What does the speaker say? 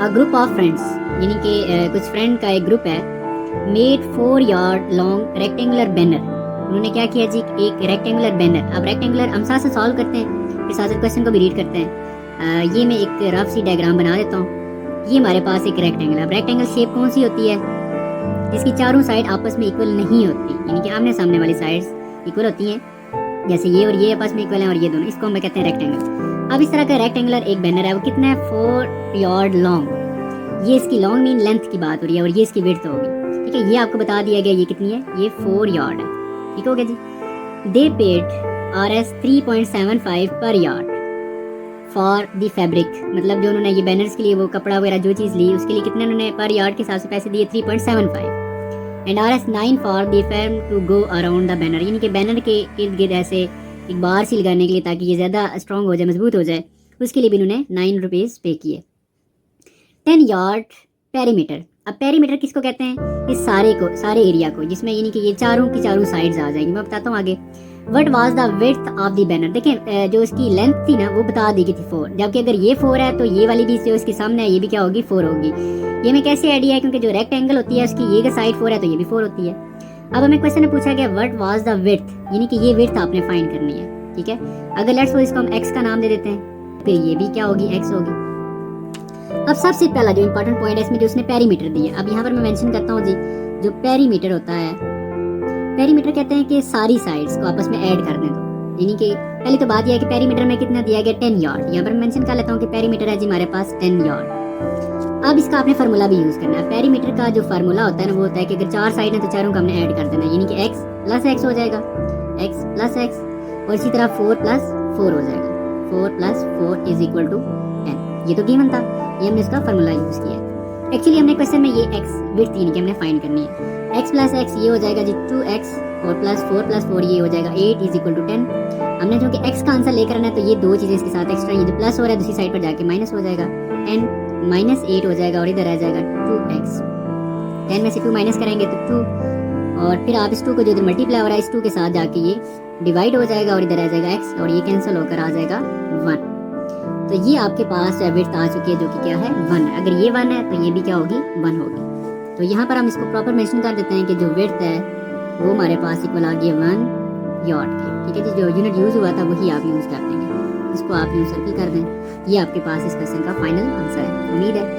A group of friends यानी कि कुछ फ्रेंड का एक ग्रुप है, made 4 yard long rectangular banner. उन्होंने क्या किया जी, एक रेक्टेंगुलर बैनर। अब रेक्टेंगुलर हम साथ साथ सॉल्व करते हैं, फिर साथ साथ क्वेश्चन को भी रीड करते हैं। ये मैं एक रफ सी डायग्राम बना देता हूँ। ये हमारे पास एक रेक्टेंगल है। अब रेक्टेंगल शेप कौन सी होती है, इसकी चारों साइड आपस में इक्वल नहीं होती, यानी कि आमने सामने वाली साइड्स इक्वल होती हैं, जैसे ये और ये आपस में इक्वल हैं और ये दोनों, इसको हम कहते हैं रेक्टेंगल। अब इस तरह का रेक्टेंगुलर एक बैनर है, वो कितना है, 4 यार्ड लॉन्ग। ये इसकी लॉन्ग मीन लेंथ की बात हो रही है और ये इसकी विड्थ होगी, ठीक है। ये आपको बता दिया गया ये कितनी है, ये 4 यार्ड है, ठीक हो गया जी। दे पेड RS 3.75 पर यार्ड फॉर द फैब्रिक, मतलब जो उन्होंने ये बैनर्स के लिए वो कपड़ा वगैरह जो चीज़ ली उसके लिए कितने उन्होंने पर यार्ड के हिसाब से पैसे दिए, 3.75। And RS 9 for the fam to go around the banner, यानी कि बैनर के इर्द गिर्द ऐसे एक बार सी लगाने के लिए ताकि ये ज़्यादा स्ट्रॉन्ग हो जाए, मजबूत हो जाए, उसके लिए भी उन्होंने 9 रुपीज़ पे किए। 10 यार्ड पेरीमीटर। अब पेरीमीटर किसको कहते हैं, इस सारे एरिया को, जिसमें यानी कि ये चारों की चारों साइड्स आ जाएंगी। मैं बताता हूँ आगे। What was the width of the banner, देखें जो इसकी लेंथ थी ना वो बता दी गई थी 4, जबकि अगर ये 4 है तो ये वाली भी जो इसके सामने है ये भी क्या होगी, 4 होगी। ये मैं कैसे आइडिया है, क्योंकि जो रेक्टेंगल होती है उसकी ये साइड 4 है तो ये भी 4 होती है। अब हमें क्वेश्चन में पूछा गया व्हाट वाज द विड्थ, यानी कि ये विड्थ आपने फाइंड करनी है, ठीक है। अगर लेट्स सपोज इसको हम x का नाम दे देते हैं, फिर ये भी क्या होगी, x होगी। अब सबसे पहला जो इंपॉर्टेंट पॉइंट है इसमें जो उसने पेरीमीटर दिया, अब यहाँ पर मैं मेंशन करता हूँ जी, जो पेरीमीटर होता है, पेरीमीटर कहते हैं कि सारी साइड्स को आपस में ऐड कर दें। तो यानी कि पहली तो बात यह है कि पेरीमीटर में कितना दिया गया, 10 यार्ड। यहाँ पर मेंशन कर लेता हूँ कि पेरीमीटर है जी हमारे पास 10 यार्ड। अब इसका आपने फार्मूला भी यूज करना है। पेरीमीटर का जो फार्मूला होता है ना वो होता है कि अगर 4 साइड है तो चारों को हमने ऐड कर देना है, यानी कि x प्लस x हो जाएगा, x प्लस x, और इसी तरह 4 प्लस 4 हो जाएगा, 4 प्लस 4 इज इक्वल टू 10। ये तो गिवन था, ये हमने इसका फार्मूला यूज किया है। एक्चुअली हमने क्वेश्चन में ये x विड्थ यानी कि हमने फाइंड करनी है। x प्लस x ये हो जाएगा जी 2x, और प्लस 4 ये हो जाएगा 8 इज इक्वल टू 10। हमने जो कि x का आंसर लेकर आना है तो ये दो चीजें इसके साथ एक्स्ट्रा, ये जो प्लस हो रहा है दूसरी साइड पर जाके माइनस हो जाएगा, 10 माइनस 8 हो जाएगा और इधर आ जाएगा 2x। 10 में से 2 माइनस करेंगे तो 2, और फिर आप इस 2 को जो इधर मल्टीप्लाई हो रहा है इस 2 के साथ जाके ये डिवाइड हो जाएगा और इधर आ जाएगा x, और ये कैंसिल होकर आ जाएगा 1। तो ये आपके पास विड्थ आ चुकी है जो कि क्या है, 1 है। अगर ये 1 है तो ये भी क्या होगी, 1 होगी। तो यहाँ पर हम इसको प्रॉपर मेंशन कर देते हैं कि जो विड्थ है वो हमारे पास इक्वल आ गया 1 यार्ड की, ठीक है जी। जो यूनिट यूज हुआ था वही आप यूज कर देंगे, इसको आप यूज सर्किल कर दें। ये आपके पास इस क्वेश्चन का फाइनल आंसर है। उम्मीद है